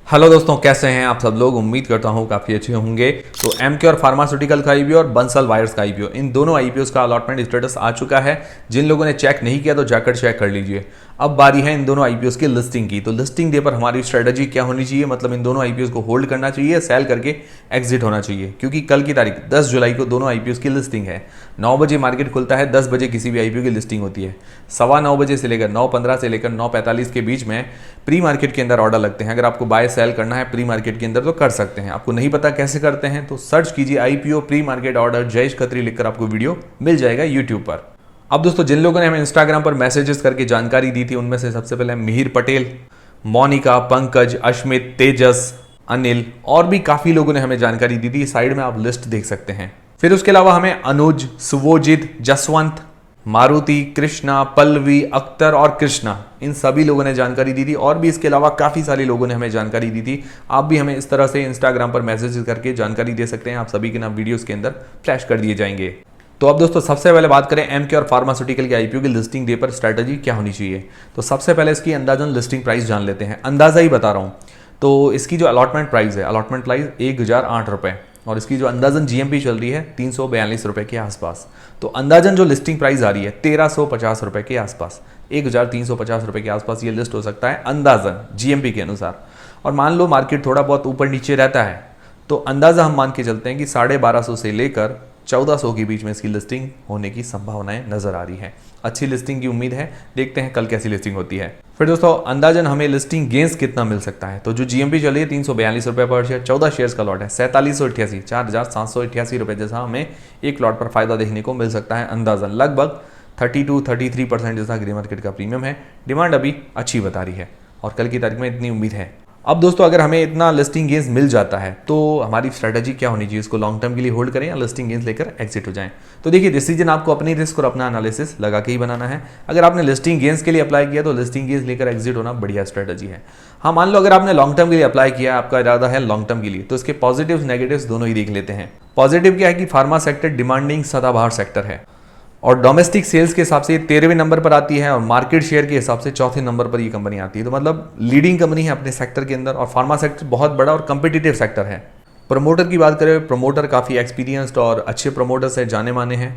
Hello दोस्तों, कैसे हैं आप सब लोग। उम्मीद करता हूं काफ़ी अच्छे होंगे। तो एमके और फार्मास्यूटिकल का आईपीओ और बंसल वायर्स का आईपीओ, इन दोनों आईपीओस का अलॉटमेंट स्टेटस आ चुका है। जिन लोगों ने चेक नहीं किया तो जाकर चेक कर लीजिए। अब बारी है इन दोनों आईपीओस की लिस्टिंग की। तो लिस्टिंग डे पर हमारी स्ट्रेटजी क्या होनी चाहिए, मतलब इन दोनों आईपीओस को होल्ड करना चाहिए, सेल करके एग्जिट होना चाहिए, क्योंकि कल की तारीख 10 जुलाई को दोनों आईपीओस की लिस्टिंग है। 9 बजे मार्केट खुलता है, 10 बजे किसी भी आईपीओ की लिस्टिंग होती है। 9:15 बजे से लेकर 9:15 से लेकर 9:45 के बीच में प्री मार्केट के अंदर ऑर्डर लगते हैं। अगर आपको बाय सेल करना है प्री मार्केट के अंदर तो कर सकते हैं। आपको नहीं पता कैसे करते हैं तो सर्च कीजिए IPO pre market order Jayesh Khatri लिखकर आपको वीडियो मिल जाएगा यूट्यूब पर। अब दोस्तों, जिन लोगों ने हमें इंस्टाग्राम पर मैसेजेस करके जानकारी दी थी उनमें से सबसे पहले मिहिर पटेल, मोनिका, पंकज, अश्मित, तेजस, अनिल और भी काफी लोगों ने हमें जानकारी दी थी। साइड में आप लिस्ट देख सकते हैं। फिर उसके अलावा हमें अनुज, सुवोजित, जसवंत, मारुति, कृष्णा, पल्लवी, अख्तर और कृष्णा, इन सभी लोगों ने जानकारी दी थी। और भी इसके अलावा काफ़ी सारे लोगों ने हमें जानकारी दी थी। आप भी हमें इस तरह से इंस्टाग्राम पर मैसेज करके जानकारी दे सकते हैं। आप सभी के नाम वीडियोस के अंदर फ्लैश कर दिए जाएंगे। तो अब दोस्तों, सबसे पहले बात करें एमके और फार्मास्यूटिकल के आईपीओ की लिस्टिंग डे पर स्ट्रैटेजी क्या होनी चाहिए। तो सबसे पहले इसकी अंदाजन लिस्टिंग प्राइस जान लेते हैं। अंदाजा ही बता रहा हूँ। तो इसकी जो अलॉटमेंट प्राइस है, अलॉटमेंट प्राइस 1008 रुपये, और इसकी जो अंदाजन जीएमपी चल रही है 342 रुपये के आसपास। तो अंदाजन जो लिस्टिंग प्राइस आ रही है 1350 रुपये के आसपास, 1350 रुपये के आसपास ये लिस्ट हो सकता है अंदाजन जीएमपी के अनुसार। और मान लो मार्केट थोड़ा बहुत ऊपर नीचे रहता है तो अंदाजा हम मान के चलते हैं कि 1250 से लेकर 1400 के बीच में इसकी लिस्टिंग होने की संभावनाएं नजर आ रही है। अच्छी लिस्टिंग की उम्मीद है। देखते हैं कल कैसी लिस्टिंग होती है। फिर दोस्तों, अंदाजन हमें लिस्टिंग गेंस कितना मिल सकता है। तो जो जीएमपी चल रही है 342 रुपये पर शेयर, 14 शेयर्स का लॉट है, 4788 4788 रुपये जैसा हमें एक लॉट पर फायदा देखने को मिल सकता है। अंदाजन लगभग 32-33% जैसा ग्रे मार्केट का प्रीमियम है। डिमांड अभी अच्छी बता रही है और कल की तारीख में इतनी उम्मीद है। अब दोस्तों, अगर हमें इतना लिस्टिंग गेंस मिल जाता है तो हमारी स्ट्रैटेजी क्या होनी चाहिए। इसको लॉन्ग टर्म के लिए होल्ड करें या लिस्टिंग गेंस लेकर एग्जिट हो जाएं। तो देखिए, डिसीजन आपको अपनी रिस्क और अपना एनालिसिस लगा के ही बनाना है। अगर आपने लिस्टिंग गेंस के लिए अप्लाई किया तो लिस्टिंग गेंस लेकर एग्जिट होना बढ़िया स्ट्रैटेजी है। हाँ, मान लो अगर आपने लॉन्ग टर्म के लिए अप्लाई किया, आपका इरादा है लॉन्ग टर्म के लिए, तो इसके पॉजिटिव्स नेगेटिव्स दोनों ही देख लेते हैं। पॉजिटिव क्या है कि फार्मा सेक्टर डिमांडिंग सदाबहार सेक्टर है और डोमेस्टिक सेल्स के हिसाब से ये 13वें नंबर पर आती है और मार्केट शेयर के हिसाब से 4थे नंबर पर ये कंपनी आती है। तो मतलब लीडिंग कंपनी है अपने सेक्टर के अंदर। और फार्मा सेक्टर बहुत बड़ा और कंपिटिटिव सेक्टर है। प्रमोटर की बात करें, प्रमोटर काफ़ी एक्सपीरियंस्ड और अच्छे प्रमोटर्स है, जाने माने हैं।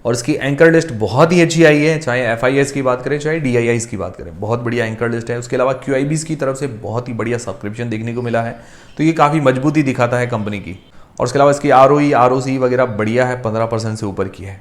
और इसकी एंकर लिस्ट बहुत ही अच्छी आई है, चाहे एफआईएस की बात करें चाहे डीआईआईस की बात करें, बहुत बढ़िया एंकर लिस्ट है। उसके अलावा क्यूआईबीस की तरफ से बहुत ही बढ़िया सब्सक्रिप्शन देखने को मिला है। तो ये काफ़ी मजबूती दिखाता है कंपनी की। और उसके अलावा इसकी आरओई आरओसी वगैरह बढ़िया है, 15% से ऊपर की है।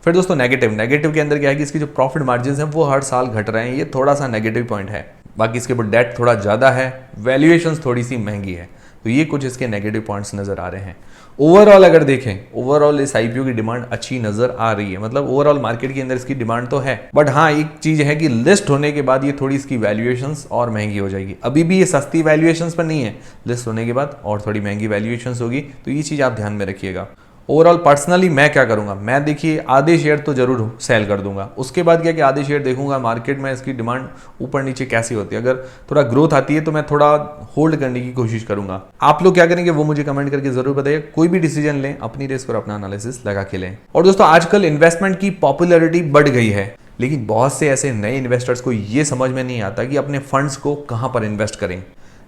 फिर दोस्तों, नेगेटिव के अंदर क्या है कि इसकी जो प्रॉफिट मार्जिन है वो हर साल घट रहे हैं। ये थोड़ा सा नेगेटिव पॉइंट है। बाकी इसके ऊपर डेट थोड़ा ज़्यादा है, वैल्यूएशंस थोड़ी सी महंगी है। तो ये कुछ इसके नेगेटिव पॉइंट्स नज़र आ रहे हैं। ओवरऑल अगर देखें, ओवरऑल इस आईपीओ की डिमांड अच्छी नज़र आ रही है। मतलब ओवरऑल मार्केट के अंदर इसकी डिमांड तो है, बट हाँ, एक चीज़ है कि लिस्ट होने के बाद ये थोड़ी इसकी वैल्यूएशंस और महंगी हो जाएगी। अभी भी ये सस्ती वैल्यूएशंस पर नहीं है, लिस्ट होने के बाद और थोड़ी महंगी वैल्यूएशंस होगी। तो ये चीज़ आप ध्यान में रखिएगा। ओवरऑल पर्सनली मैं क्या करूंगा, मैं देखिए आधे शेयर तो जरूर सेल कर दूंगा। उसके बाद क्या कि आधे शेयर देखूंगा मार्केट में इसकी डिमांड ऊपर नीचे कैसी होती है। अगर थोड़ा ग्रोथ आती है तो मैं थोड़ा होल्ड करने की कोशिश करूंगा। आप लोग क्या करेंगे वो मुझे कमेंट करके जरूर बताइए। कोई भी डिसीजन लें, अपनी रिस्क और अपना एनालिसिस लगा के लें। और दोस्तों, आजकल इन्वेस्टमेंट की पॉपुलैरिटी बढ़ गई है, लेकिन बहुत से ऐसे नए इन्वेस्टर्स को ये समझ में नहीं आता कि अपने फंड्स को कहां पर इन्वेस्ट करें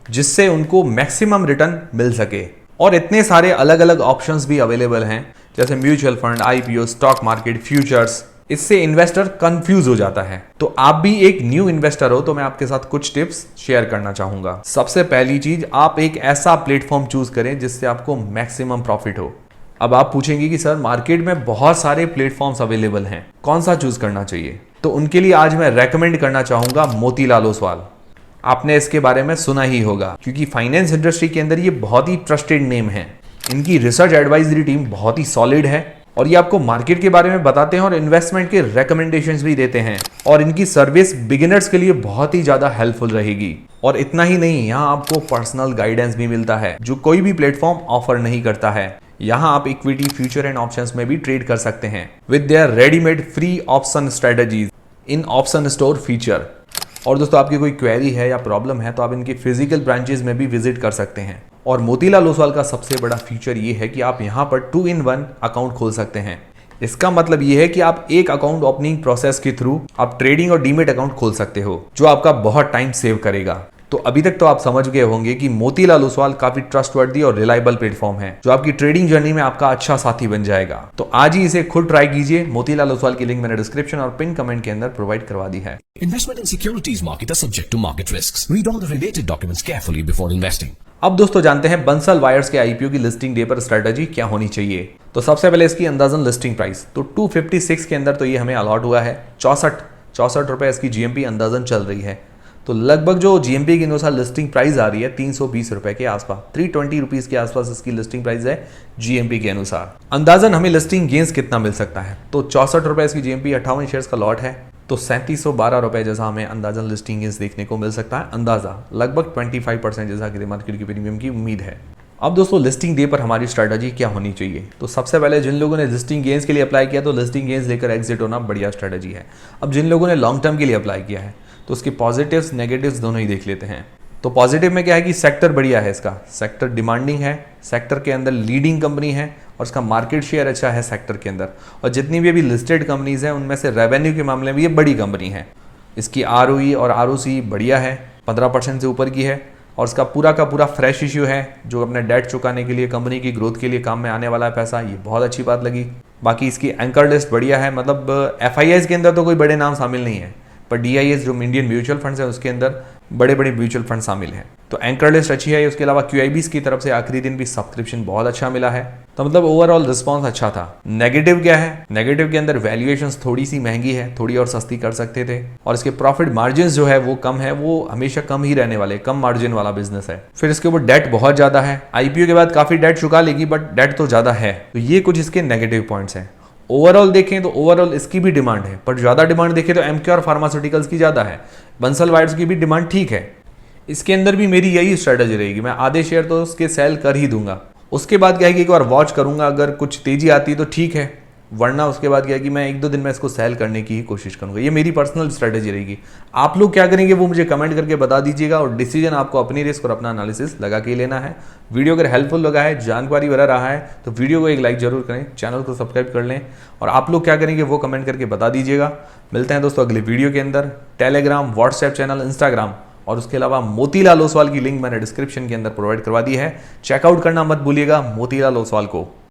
जिससे उनको मैक्सिमम रिटर्न मिल सके। और इतने सारे अलग अलग ऑप्शंस भी अवेलेबल हैं, जैसे mutual fund, IPO, stock market, futures. इससे इन्वेस्टर कंफ्यूज हो जाता है। तो आप भी एक न्यू इन्वेस्टर हो तो मैं आपके साथ कुछ टिप्स शेयर करना चाहूंगा। सबसे पहली चीज, आप एक ऐसा प्लेटफॉर्म चूज करें जिससे आपको मैक्सिमम प्रॉफिट हो। अब आप पूछेंगे कि सर मार्केट में बहुत सारे प्लेटफॉर्म्स अवेलेबल हैं, कौन सा चूज करना चाहिए। तो उनके लिए आज मैं रेकमेंड करना चाहूंगा मोतीलाल ओसवाल। आपने इसके बारे में सुना ही होगा क्योंकि फाइनेंस इंडस्ट्री के अंदर ये बहुत ही ट्रस्टेड नेम है। इनकी रिसर्च एडवाइजरी टीम बहुत ही सॉलिड है और ये आपको मार्केट के बारे में बताते हैं और इन्वेस्टमेंट के रेकमेंडेशंस भी देते हैं। और इनकी सर्विस बिगिनर्स के लिए बहुत ही ज्यादा हेल्पफुल रहेगी। और इतना ही नहीं, यहाँ आपको पर्सनल गाइडेंस भी मिलता है जो कोई भी प्लेटफॉर्म ऑफर नहीं करता है। यहाँ आप इक्विटी, फ्यूचर एंड ऑप्शंस में भी ट्रेड कर सकते हैं with their readymade free option strategies in option store feature. और दोस्तों, आपकी कोई क्वेरी है या प्रॉब्लम है तो आप इनके फिजिकल ब्रांचेस में भी विजिट कर सकते हैं। और मोतीलाल ओसवाल का सबसे बड़ा फीचर ये है कि आप यहाँ पर 2-in-1 अकाउंट खोल सकते हैं। इसका मतलब ये है कि आप एक अकाउंट ओपनिंग प्रोसेस के थ्रू आप ट्रेडिंग और डीमेट अकाउंट खोल सकते हो, जो आपका बहुत टाइम सेव करेगा। तो अभी तक तो आप समझ गए होंगे कि मोतीलाल ओसवाल काफी ट्रस्टवर्दी और रिलायबल प्लेटफॉर्म है जो आपकी ट्रेडिंग जर्नी में आपका अच्छा साथी बन जाएगा। तो आज ही इसे खुद ट्राई कीजिए। मोतीलाल ओसवाल की लिंक मैंने डिस्क्रिप्शन और पिन कमेंट के अंदर प्रोवाइड करवा दी है। Investment in securities market are subject to market risks. Read all the related documents carefully before investing. अब दोस्तों जानते हैं बंसल वायर्स के आईपीओ की लिस्टिंग डे पर स्ट्रेटजी क्या होनी चाहिए। तो सबसे पहले इसकी अंदाजन लिस्टिंग प्राइस तो 256 के अंदर तो ये हमें अलॉट हुआ है। 64 रुपए इसकी जीएमपी अंदाजन चल रही है। तो लगभग जो जीएमपी के अनुसार लिस्टिंग प्राइस आ रही है 320 रुपए के आसपास, 320 रुपीज के आसपास इसकी लिस्टिंग प्राइस है जीएमपी के अनुसार। अंदाजन हमें लिस्टिंग गेंस कितना मिल सकता है तो 64 रुपए इसकी जीएमपी, 58 शेयर्स का लॉट है तो 3712 रुपए जैसा हमें अंदाजन लिस्टिंग गेंस देखने को मिल सकता है। अंदाजा लगभग 25% जैसा कि मार्केट की प्रीमियम की उम्मीद है। अब दोस्तों लिस्टिंग डे पर हमारी स्ट्रैटेजी क्या होनी चाहिए। तो सबसे पहले जिन लोगों ने लिस्टिंग गेंस के लिए अप्लाई किया तो लिस्टिंग गेंस लेकर एग्जिट होना बढ़िया स्ट्रैटेजी है। अब जिन लोगों ने लॉन्ग टर्म के लिए अप्लाई किया है तो उसके पॉजिटिव्स नेगेटिव्स दोनों ही देख लेते हैं। तो पॉजिटिव में क्या है कि सेक्टर बढ़िया है, इसका सेक्टर डिमांडिंग है, सेक्टर के अंदर लीडिंग कंपनी है और उसका मार्केट शेयर अच्छा है सेक्टर के अंदर। और जितनी भी अभी लिस्टेड कंपनीज हैं उनमें से रेवेन्यू के मामले में ये बड़ी कंपनी है। इसकी आरओई और आरओसी बढ़िया है, 15% से ऊपर की है और इसका पूरा का पूरा फ्रेश इश्यू है जो अपने डेट चुकाने के लिए, कंपनी की ग्रोथ के लिए काम में आने वाला है पैसा। ये बहुत अच्छी बात लगी। बाकी इसकी एंकर लिस्ट बढ़िया है, मतलब एफआईआईज के अंदर तो कोई बड़े नाम शामिल नहीं है पर डीआईएस जो इंडियन म्यूचुअल फंड्स है उसके अंदर बड़े बड़े म्यूचुअल फंड शामिल हैं। तो एंकर लिस्ट अच्छी है। उसके अलावा क्यूआईबीज की तरफ से आखिरी दिन भी सब्सक्रिप्शन बहुत अच्छा मिला है। तो मतलब ओवरऑल रिस्पांस अच्छा था। नेगेटिव क्या है, नेगेटिव के अंदर वैल्यूएशंस थोड़ी सी महंगी है, थोड़ी और सस्ती कर सकते थे और इसके प्रॉफिट मार्जिन जो है वो कम है, वो हमेशा कम ही रहने वाले, कम मार्जिन वाला बिजनेस है। फिर इसके ऊपर डेट बहुत ज्यादा है, आईपीओ के बाद काफी डेट चुका लेगी बट डेट तो ज्यादा है। तो ये कुछ इसके नेगेटिव पॉइंट्स हैं। ओवरऑल देखें तो ओवरऑल इसकी भी डिमांड है पर ज़्यादा डिमांड देखें तो एमक्यूआर फार्मास्यूटिकल्स की ज़्यादा है। बंसल वायर्स की भी डिमांड ठीक है। इसके अंदर भी मेरी यही स्ट्रेटजी रहेगी, मैं आधे शेयर तो उसके सेल कर ही दूंगा। उसके बाद क्या है कि एक बार वॉच करूंगा, अगर कुछ तेजी आती है तो ठीक है, वरना उसके बाद क्या है कि मैं 1-2 दिन में इसको सेल करने की ही कोशिश करूंगा। ये मेरी पर्सनल स्ट्रेटजी रहेगी। आप लोग क्या करेंगे वो मुझे कमेंट करके बता दीजिएगा और डिसीजन आपको अपनी रिस्क और अपना एनालिसिस लगा के लेना है। वीडियो अगर हेल्पफुल लगा है, जानकारी भरा रहा है तो वीडियो को एक लाइक जरूर करें, चैनल को सब्सक्राइब कर लें और आप लोग क्या करेंगे वो कमेंट करके बता दीजिएगा। मिलते हैं दोस्तों अगले वीडियो के अंदर। टेलीग्राम, व्हाट्सएप चैनल, इंस्टाग्राम और उसके अलावा मोतीलाल ओसवाल की लिंक मैंने डिस्क्रिप्शन के अंदर प्रोवाइड करवा दी है। चेकआउट करना मत भूलिएगा मोतीलाल ओसवाल को।